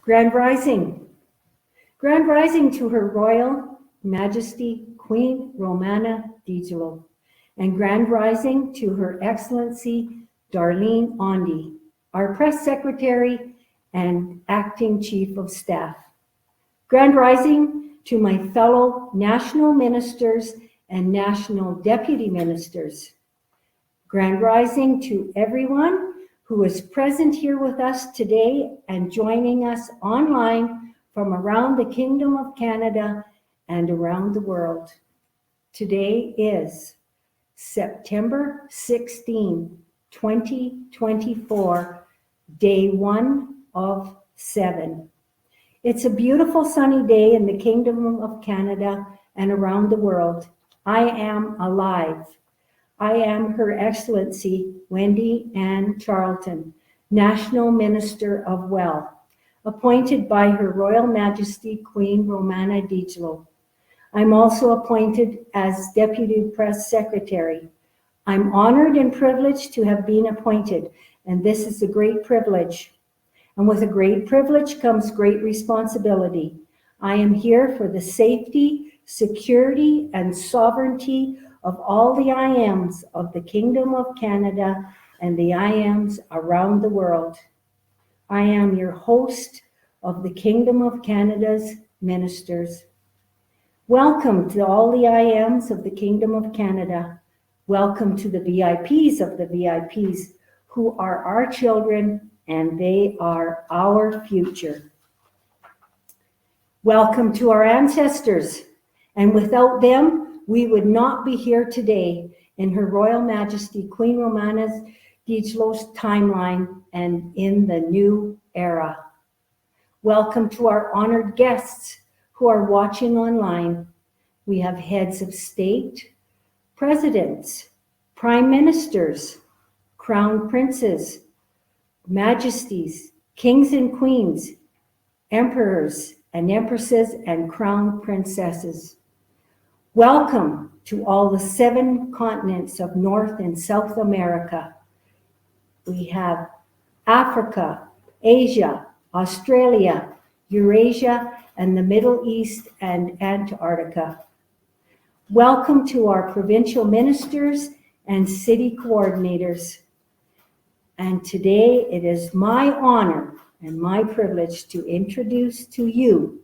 Grand Rising. Grand Rising to Her Royal Majesty Queen Romana Digital, and Grand Rising to Her Excellency Darlene Ondi, our Press Secretary and Acting Chief of Staff. Grand Rising to my fellow National Ministers and National Deputy Ministers. Grand Rising to everyone who is present here with us today and joining us online from around the Kingdom of Canada and around the world. Today is September 16, 2024, day 1 of 7. It's a beautiful sunny day in the Kingdom of Canada and around the world. I am alive. I am Her Excellency Wendy Ann Charlton, National Minister of Well, appointed by Her Royal Majesty Queen Romana Digital. I'm also appointed as Deputy Press Secretary. I'm honored and privileged to have been appointed, and this is a great privilege. And with a great privilege comes great responsibility. I am here for the safety, security, and sovereignty of all the I Ams of the Kingdom of Canada and the I Ams around the world. I am your host of the Kingdom of Canada's ministers. Welcome to all the I Ams of the Kingdom of Canada. Welcome to the VIPs of the VIPs, who are our children and they are our future. Welcome to our ancestors, and without them, we would not be here today in Her Royal Majesty Queen Romana Digital's timeline and in the new era. Welcome to our honored guests who are watching online. We have heads of state, presidents, prime ministers, crown princes, majesties, kings and queens, emperors and empresses, and crown princesses. Welcome to all the 7 continents of North and South America. We have Africa, Asia, Australia, Eurasia, and the Middle East and Antarctica. Welcome to our provincial ministers and city coordinators. And today it is my honor and my privilege to introduce to you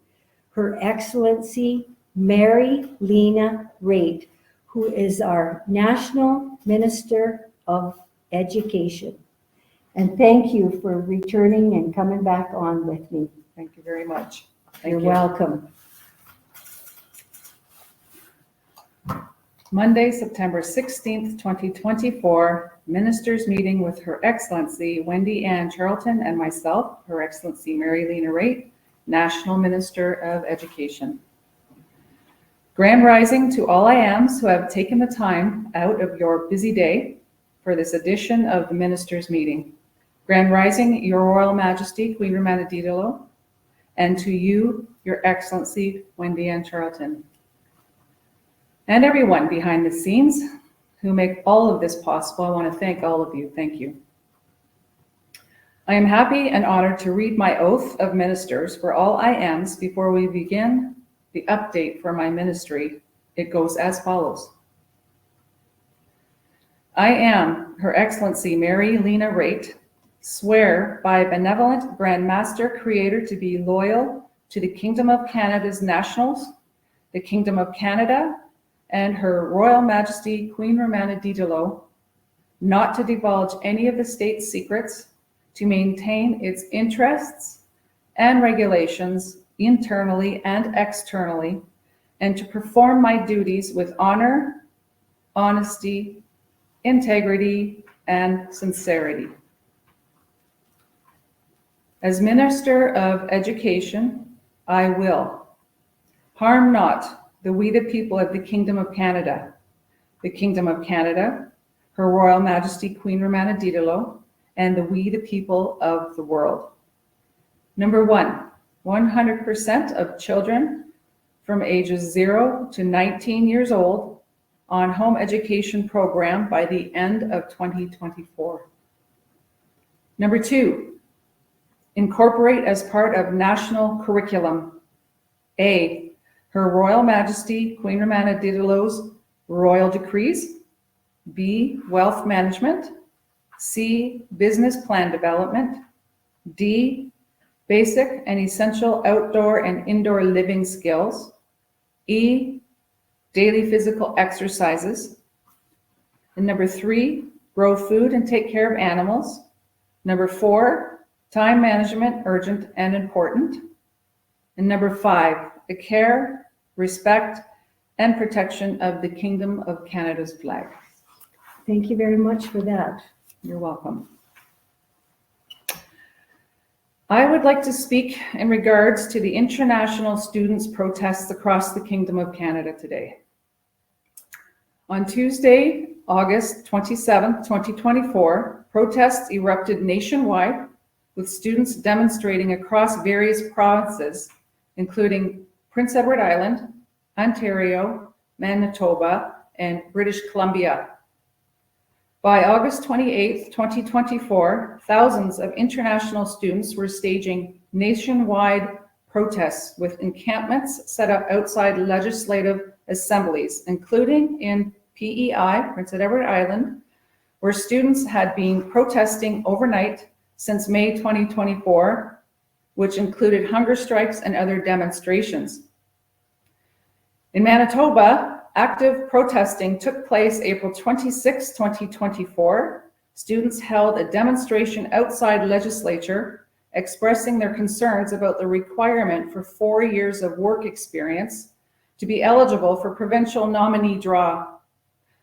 Her Excellency Mary Lena Raitt, who is our National Minister of Education. And thank you for returning and coming back on with me. Thank you very much. You're welcome. Monday, September 16th, 2024, Ministers meeting with Her Excellency Wendy Ann Charlton and myself, Her Excellency Mary Lena Raitt, National Minister of Education. Grand Rising to all I Ams who have taken the time out of your busy day for this edition of the Ministers meeting. Grand Rising, Your Royal Majesty Queen Romana Digital, and to you, Your Excellency Wendy Ann Charlton. And everyone behind the scenes who make all of this possible. I want to thank all of you. Thank you. I am happy and honored to read my oath of ministers for all I Ams before we begin the update for my ministry. It goes as follows. I am Her Excellency Mary Lena Raitt, swear by benevolent Grand Master Creator to be loyal to the Kingdom of Canada's nationals, the Kingdom of Canada, and Her Royal Majesty Queen Romana Digital, not to divulge any of the state's secrets, to maintain its interests and regulations internally and externally, and to perform my duties with honor, honesty, integrity, and sincerity. As Minister of Education, I will harm not the we the people of the Kingdom of Canada, the Kingdom of Canada, Her Royal Majesty Queen Romana Digital, and the we the people of the world. Number 1, 100% of children from ages 0 to 19 years old on home education program by the end of 2024. Number 2, Incorporate as part of national curriculum. A, Her Royal Majesty Queen Romana Didelot's royal decrees. B, wealth management. C, business plan development. D, basic and essential outdoor and indoor living skills. E, daily physical exercises. And number 3, grow food and take care of animals. Number 4, time management, urgent and important. And number 5, the care, respect, and protection of the Kingdom of Canada's flag. Thank you very much for that. You're welcome. I would like to speak in regards to the international students' protests across the Kingdom of Canada today. On Tuesday, August 27, 2024, protests erupted nationwide, with students demonstrating across various provinces, including Prince Edward Island, Ontario, Manitoba, and British Columbia. By August 28, 2024, thousands of international students were staging nationwide protests with encampments set up outside legislative assemblies, including in PEI, Prince Edward Island, where students had been protesting overnight since May 2024, which included hunger strikes and other demonstrations. In Manitoba, active protesting took place April 26, 2024. Students held a demonstration outside legislature expressing their concerns about the requirement for 4 years of work experience to be eligible for provincial nominee draw.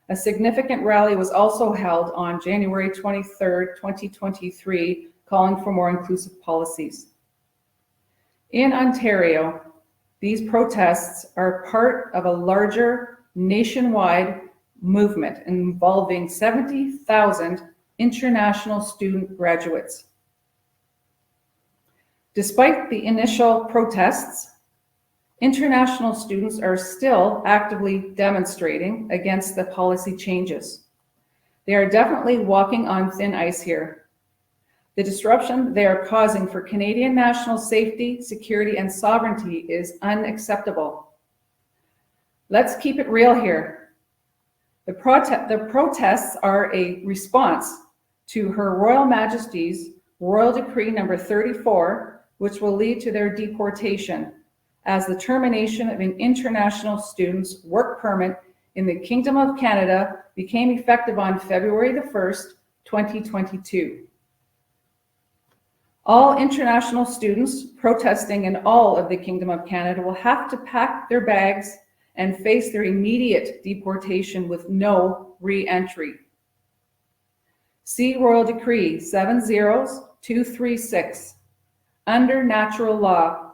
A significant rally was also held on January 23, 2023, calling for more inclusive policies. In Ontario, these protests are part of a larger nationwide movement involving 70,000 international student graduates. Despite the initial protests, international students are still actively demonstrating against the policy changes. They are definitely walking on thin ice here. The disruption they are causing for Canadian national safety, security, and sovereignty is unacceptable. Let's keep it real here. The protests are a response to Her Royal Majesty's Royal Decree number 34, which will lead to their deportation, as the termination of an international student's work permit in the Kingdom of Canada became effective on February the 1st, 2022. All international students protesting in all of the Kingdom of Canada will have to pack their bags and face their immediate deportation with no re-entry. See Royal Decree 70236. Under natural law,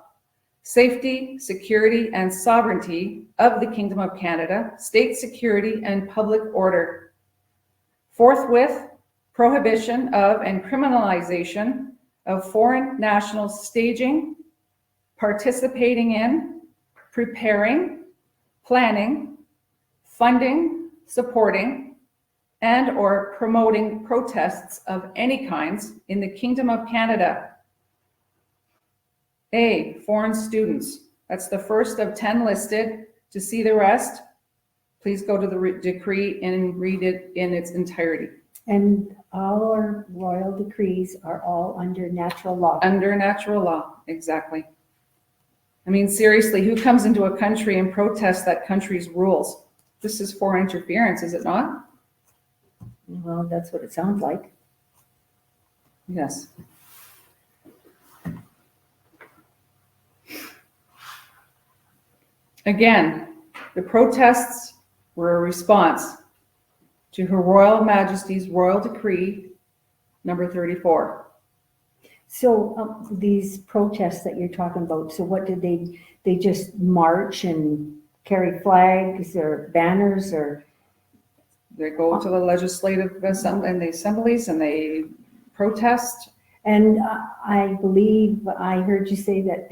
safety, security, and sovereignty of the Kingdom of Canada, state security and public order. Forthwith, prohibition of and criminalization of foreign nationals staging, participating in, preparing, planning, funding, supporting, and or promoting protests of any kinds in the Kingdom of Canada. A, foreign students. That's the first of 10 listed. To see the rest, please go to the decree and read it in its entirety. And all our royal decrees are all under natural law. Under natural law, exactly. I mean, seriously, who comes into a country and protests that country's rules? This is foreign interference, is it not? Well, that's what it sounds like. Yes. Again, the protests were a response to Her Royal Majesty's Royal Decree number 34. So these protests that you're talking about, so what did they just march and carry flags or banners, or? They go to the legislative assembly and the assemblies and they protest. And I believe I heard you say that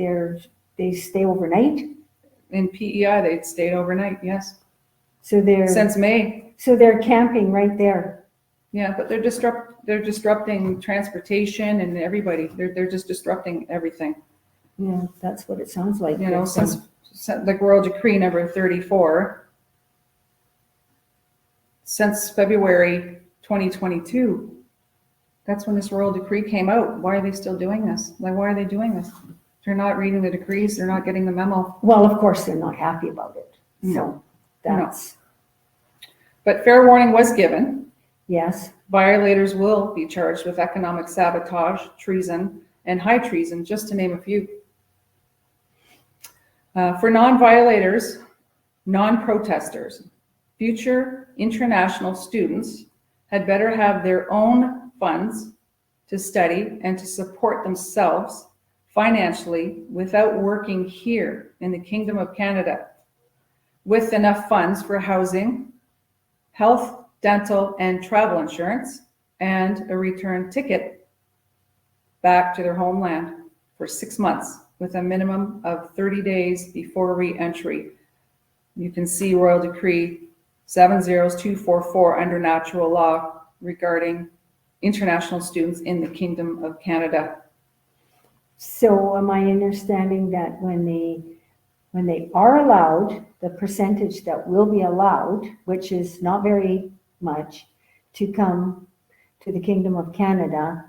they stay overnight? In PEI, they'd stayed overnight, yes. So they're Since May. So they're camping right there. Yeah, but they're they're disrupting transportation and everybody. They're just disrupting everything. Yeah, that's what it sounds like. You know, with them. since like Royal Decree number 34, since February 2022, that's when this Royal Decree came out. Why are they still doing this? Like, why are they doing this? They're not reading the decrees. They're not getting the memo. Well, of course, they're not happy about it. No. So that's, But fair warning was given. yes, Violators will be charged with economic sabotage, treason, and high treason, just to name a few. For non-violators, non-protesters, future international students had better have their own funds to study and to support themselves financially without working here in the Kingdom of Canada, with enough funds for housing, health, dental, and travel insurance, and a return ticket back to their homeland for 6 months with a minimum of 30 days before re-entry. You can see Royal Decree 70244 under natural law regarding international students in the Kingdom of Canada. so am I understanding that when they are allowed, the percentage that will be allowed, which is not very much, to come to the Kingdom of Canada,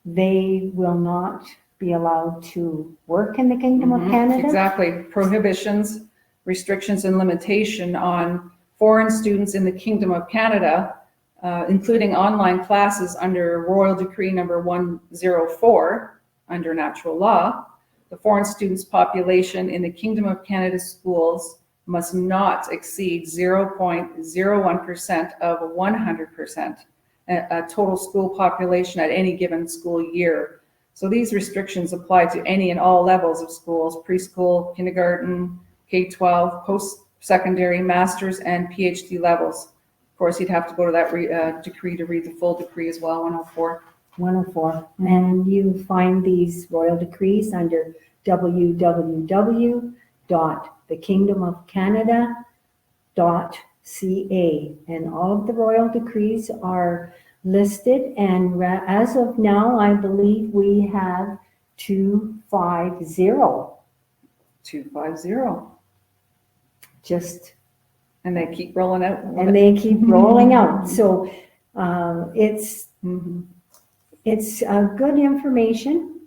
they will not be allowed to work in the Kingdom of Canada? Exactly. Prohibitions, restrictions, and limitation on foreign students in the Kingdom of Canada, including online classes under Royal Decree number 104 under natural law. The foreign students population in the Kingdom of Canada schools must not exceed 0.01% of 100% a total school population at any given school year. So these restrictions apply to any and all levels of schools: preschool, kindergarten, K-12, post-secondary, master's, and PhD levels. Of course, you'd have to go to that decree to read the full decree as well, 104. 104. And you find these royal decrees under www.thekingdomofcanada.ca, and all of the royal decrees are listed, and as of now, I believe we have 250. 250. Just, And they keep rolling out. and they keep rolling out. So it's good information,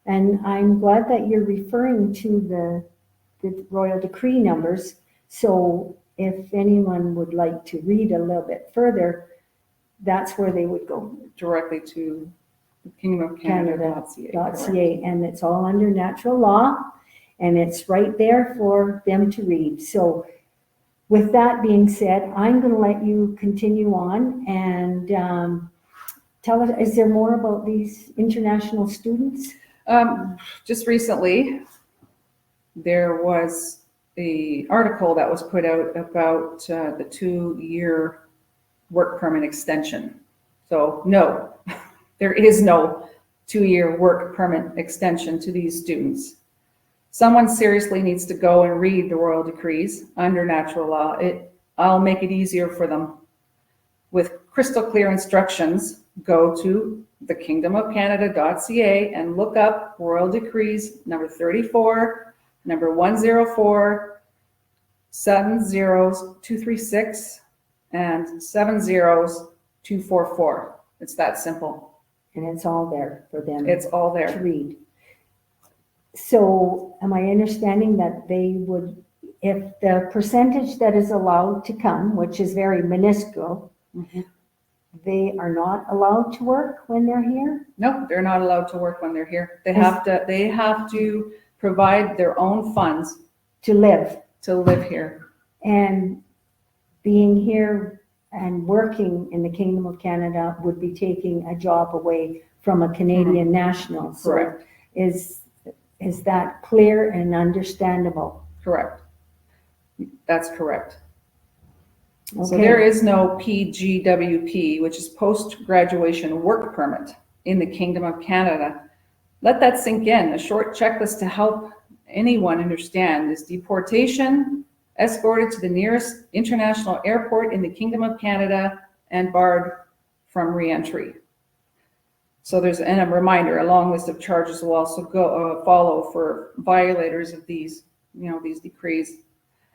and I'm glad that you're referring to the royal decree numbers. So if anyone would like to read a little bit further, that's where they would go. Directly to kingdomofcanada.ca. And it's all under natural law, and it's right there for them to read. So with that being said, I'm going to let you continue on and tell us, is there more about these international students? Just recently, there was an article that was put out about the 2-year work permit extension. So no, there is no 2-year work permit extension to these students. Someone seriously needs to go and read the royal decrees under natural law. I'll make it easier for them. With crystal clear instructions, go to thekingdomofcanada.ca and look up royal decrees number 34, number 104, 70236, and 70244. It's that simple. And it's all there for them It's all to there. read. So am I understanding that they would, if the percentage that is allowed to come, which is very minuscule, they are not allowed to work when they're here? No, they're not allowed to work when they're here. They have to provide their own funds To live. to live here. And being here and working in the Kingdom of Canada would be taking a job away from a Canadian national. So Correct. is that clear and understandable? Correct. That's correct. Okay. So there is no PGWP, which is post-graduation work permit in the Kingdom of Canada. Let that sink in. A short checklist to help anyone understand is deportation, escorted to the nearest international airport in the Kingdom of Canada, and barred from re-entry. So there's, and a reminder, a long list of charges will also follow for violators of these, these decrees.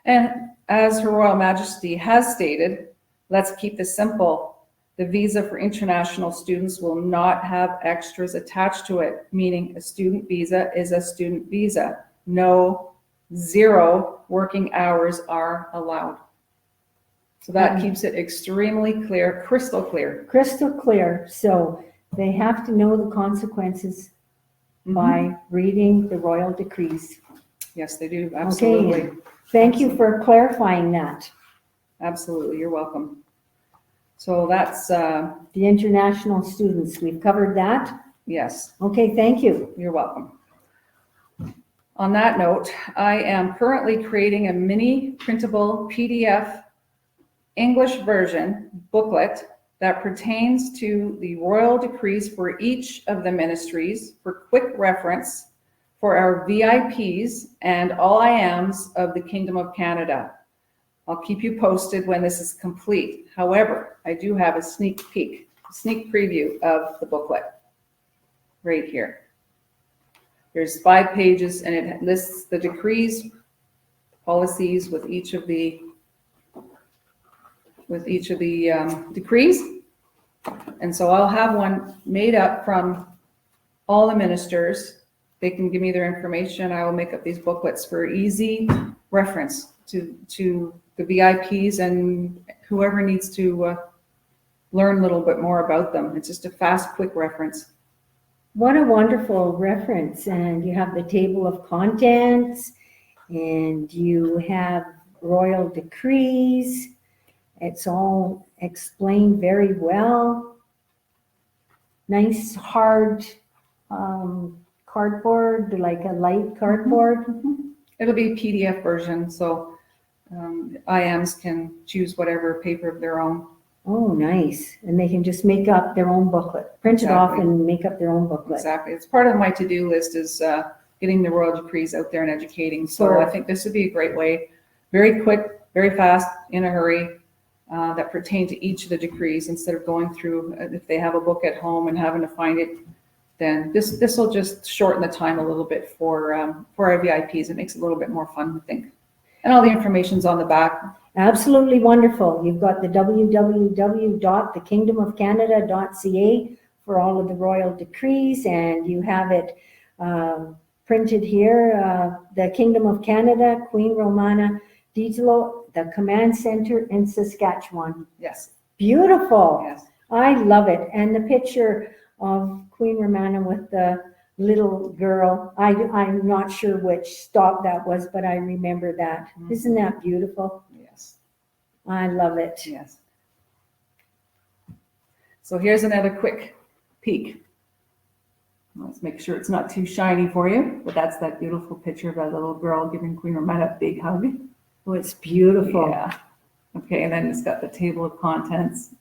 And as Her Royal Majesty has stated, let's keep this simple. The visa for international students will not have extras attached to it, meaning a student visa is a student visa. No, 0 working hours are allowed. So that keeps it extremely clear, crystal clear. Crystal clear. So they have to know the consequences by reading the royal decrees. Yes, they do. Absolutely. Okay. Thank you for clarifying that. Absolutely. You're welcome. So that's, The international students, we've covered that. yes, Okay, thank you. you're welcome. On that note, I am currently creating a mini printable PDF English version booklet that pertains to the royal decrees for each of the ministries for quick reference for our VIPs and all IAMs of the Kingdom of Canada. I'll keep you posted when this is complete. However, I do have a sneak preview of the booklet right here. There's 5 pages and it lists the decrees, policies with each of the decrees. And so I'll have one made up from all the ministers. They can give me their information. I will make up these booklets for easy reference to the VIPs and whoever needs to learn a little bit more about them. It's just a fast, quick reference. What a wonderful reference. And you have the table of contents and you have royal decrees. It's all explained very well. Nice hard cardboard, like a light cardboard. It'll be a PDF version, so IAMs can choose whatever paper of their own. Oh, nice. And they can just make up their own booklet, print it off and make up their own booklet. Exactly. It's part of my to-do list is getting the royal decrees out there and educating. So I think this would be a great way, very quick, very fast, in a hurry, that pertain to each of the decrees instead of going through, if they have a book at home and having to find it, then this will just shorten the time a little bit for our VIPs. It makes it a little bit more fun, I think. And all the information's on the back. Absolutely wonderful. You've got the www.thekingdomofcanada.ca for all of the royal decrees, and you have it printed here, the Kingdom of Canada, Queen Romana Digital, the command center in Saskatchewan. Yes. Beautiful. Yes. I love it. And the picture of Queen Romana with the little girl, I'm not sure which stop that was, but I remember that. Isn't that beautiful? Yes. I love it. Yes. So here's another quick peek. Let's make sure it's not too shiny for you, but that's that beautiful picture of that little girl giving Queen Romana a big hug. Oh, it's beautiful. Yeah. Okay, and then it's got the table of contents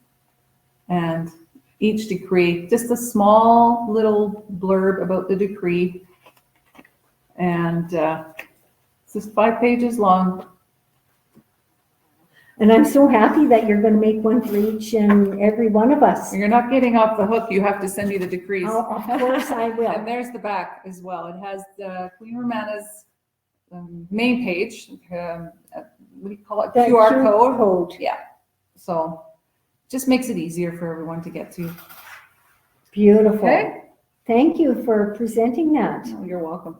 and each decree, just a small little blurb about the decree. And it's just 5 pages long. And I'm so happy that you're going to make one for each and every one of us. You're not getting off the hook. You have to send me the decrees. Oh, of course I will. And there's the back as well. It has the Queen Romana's main page. What do you call it? The QR code. code. Yeah. So just makes it easier for everyone to get to. Beautiful. Okay. Thank you for presenting that. Oh, you're welcome.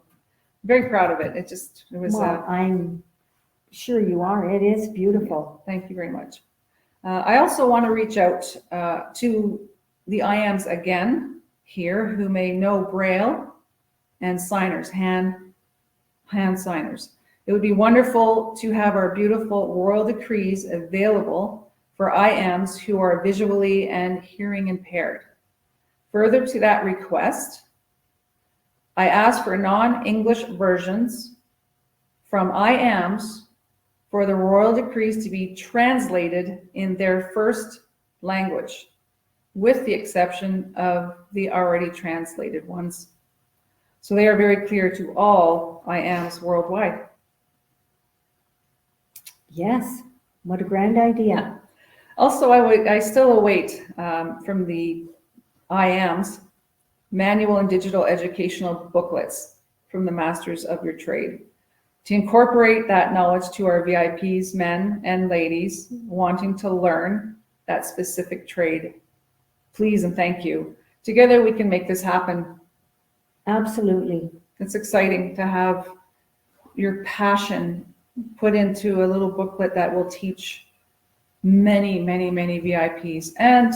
Very proud of it. It was. Well, I'm sure you are. It is beautiful. Thank you very much. I also want to reach out to the IAMs again here who may know Braille and signers, hand signers. It would be wonderful to have our beautiful royal decrees available for IAMs who are visually and hearing impaired. Further to that request, I asked for non-English versions from IAMs for the royal decrees to be translated in their first language, with the exception of the already translated ones. So they are very clear to all IAMs worldwide. Yes. What a grand idea. Also, I still await from the IAMs manual and digital educational booklets from the masters of your trade. To incorporate that knowledge to our VIPs, men and ladies wanting to learn that specific trade, please and thank you. Together we can make this happen. Absolutely. It's exciting to have your passion put into a little booklet that will teach many, many, many VIPs and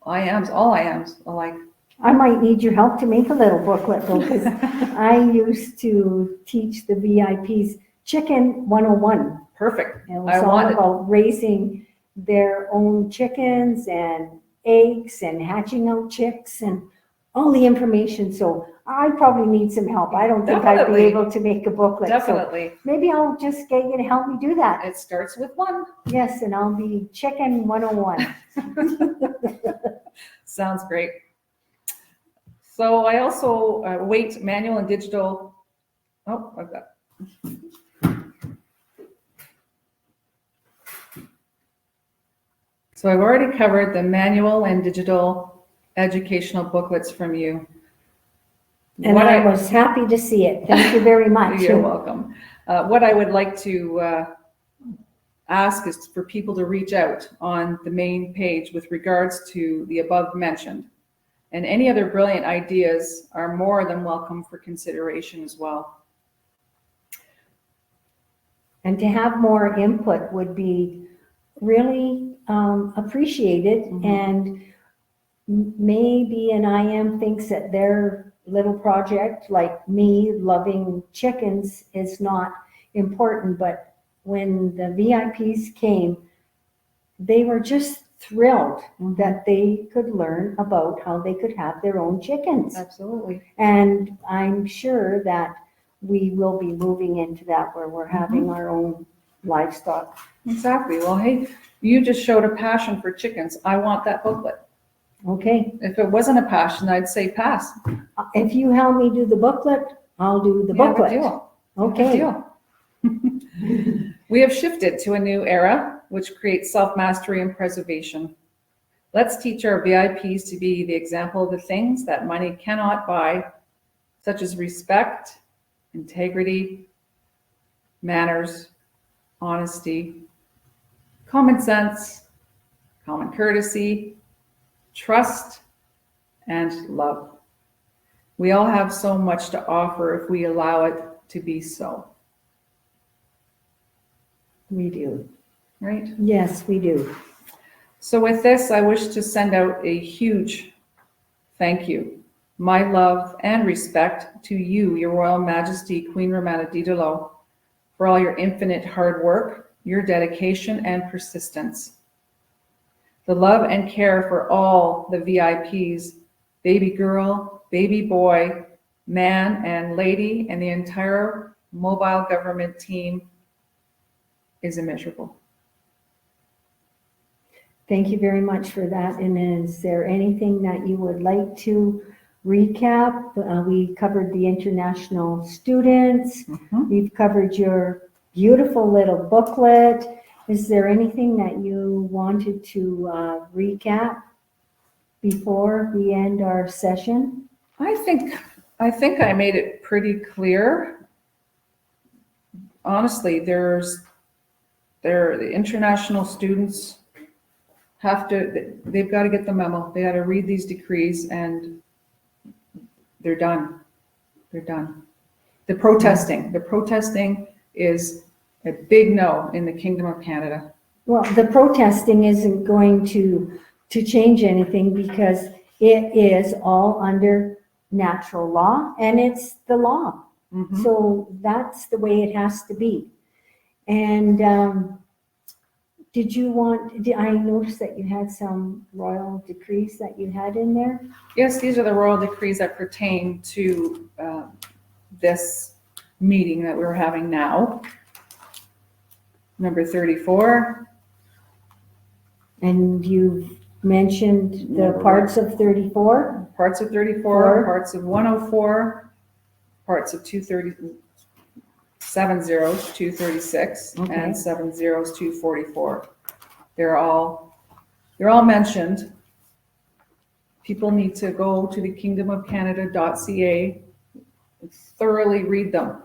IAMs, all IAMs alike. I might need your help to make a little booklet though, because I used to teach the VIPs Chicken 101. Perfect. And it was all about raising their own chickens and eggs and hatching out chicks and all the information. So I probably need some help. I don't think I'd be able to make a booklet. Definitely. So maybe I'll just get you to help me do that. It starts with one. Yes, and I'll be Chicken 101. Sounds great. So I also Raitt manual and digital. Oh, I've got. So I've already covered the manual and digital educational booklets from you. And I was happy to see it. Thank you very much. You're welcome. What I would like to ask is for people to reach out on the main page with regards to the above mentioned. And any other brilliant ideas are more than welcome for consideration as well. And to have more input would be really appreciated. Mm-hmm. And maybe an IM thinks that their little project, like me loving chickens, is not important. But when the VIPs came, they were just thrilled that they could learn about how they could have their own chickens. Absolutely. And I'm sure that we will be moving into that where we're having our own livestock. Exactly. Well, hey, you just showed a passion for chickens. I want that booklet. Okay. If it wasn't a passion, I'd say pass. If you help me do the booklet, I'll do the booklet. Good deal. Okay. Good deal. We have shifted to a new era, which creates self-mastery and preservation. Let's teach our VIPs to be the example of the things that money cannot buy, such as respect, integrity, manners, honesty, common sense, common courtesy, trust, and love. We all have so much to offer if we allow it to be so. We do. Right? Yes, we do. So with this, I wish to send out a huge thank you, my love and respect to you, Your Royal Majesty, Queen Romana Didelot, for all your infinite hard work, your dedication and persistence. The love and care for all the VIPs, baby girl, baby boy, man and lady, and the entire mobile government team is immeasurable. Thank you very much for that. And is there anything that you would like to recap? We covered the international students. We've covered your beautiful little booklet. Is there anything that you wanted to recap before we end our session? I think I made it pretty clear. Honestly, the international students they've got to get the memo. They got to read these decrees and they're done. They're done. The protesting is a big no in the Kingdom of Canada. Well, the protesting isn't going to change anything because it is all under natural law and it's the law. Mm-hmm. So that's the way it has to be. And I noticed that you had some royal decrees that you had in there? Yes, these are the royal decrees that pertain to this meeting that we're having now. Number 34. And you've mentioned the parts of 34? Parts of 34, parts of 104, parts of 230, 7 zeros, 236, Okay. and 7 zeros, 244. They're all mentioned People need to go to thekingdomofcanada.ca, thoroughly read them,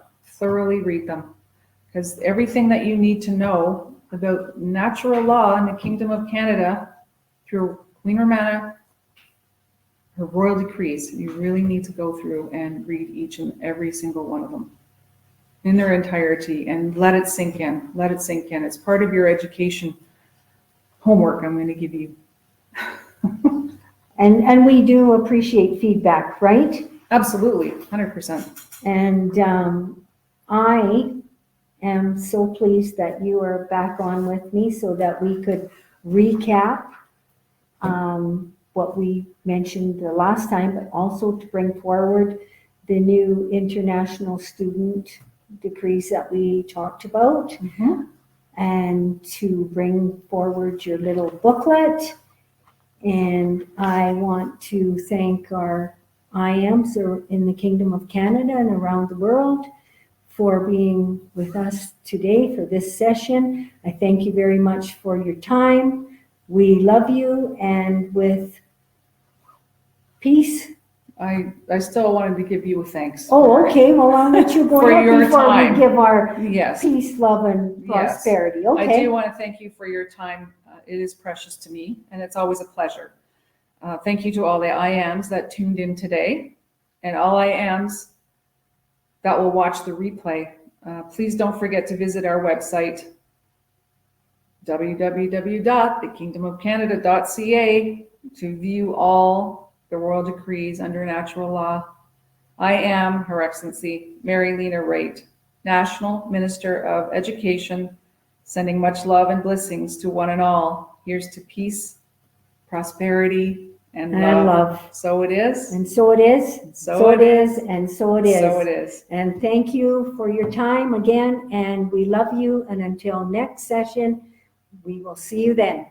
because everything that you need to know about natural law in the Kingdom of Canada through Queen Romana, her royal decrees, you really need to go through and read each and every single one of them in their entirety and let it sink in. Let it sink in. It's part of your education homework I'm going to give you. And we do appreciate feedback, right? Absolutely, 100%. And I am so pleased that you are back on with me so that we could recap what we mentioned the last time, but also to bring forward the new international student decrees that we talked about, and to bring forward your little booklet. And I want to thank our IAMs in the Kingdom of Canada and around the world for being with us today for this session. I thank you very much for your time. We love you, and with peace. I still wanted to give you a thanks. Oh, okay. Well, I'll let you go For ahead your before time. we give our Yes. peace, love, and Yes. prosperity. I Okay. do want to thank you for your time. It is precious to me, and it's always a pleasure. Thank you to all the IAMs that tuned in today, and all IAMs that will watch the replay. Please don't forget to visit our website, www.thekingdomofcanada.ca, to view all the royal decrees under natural law. I am Her Excellency Mary Lena Raitt, National Minister of Education, sending much love and blessings to one and all. Here's to peace, prosperity, and love. So it is. And so it is. So it is. And so it is. So it is. And thank you for your time again. And we love you. And until next session, we will see you then.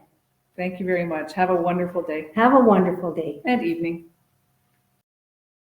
Thank you very much. Have a wonderful day. Have a wonderful day. And evening.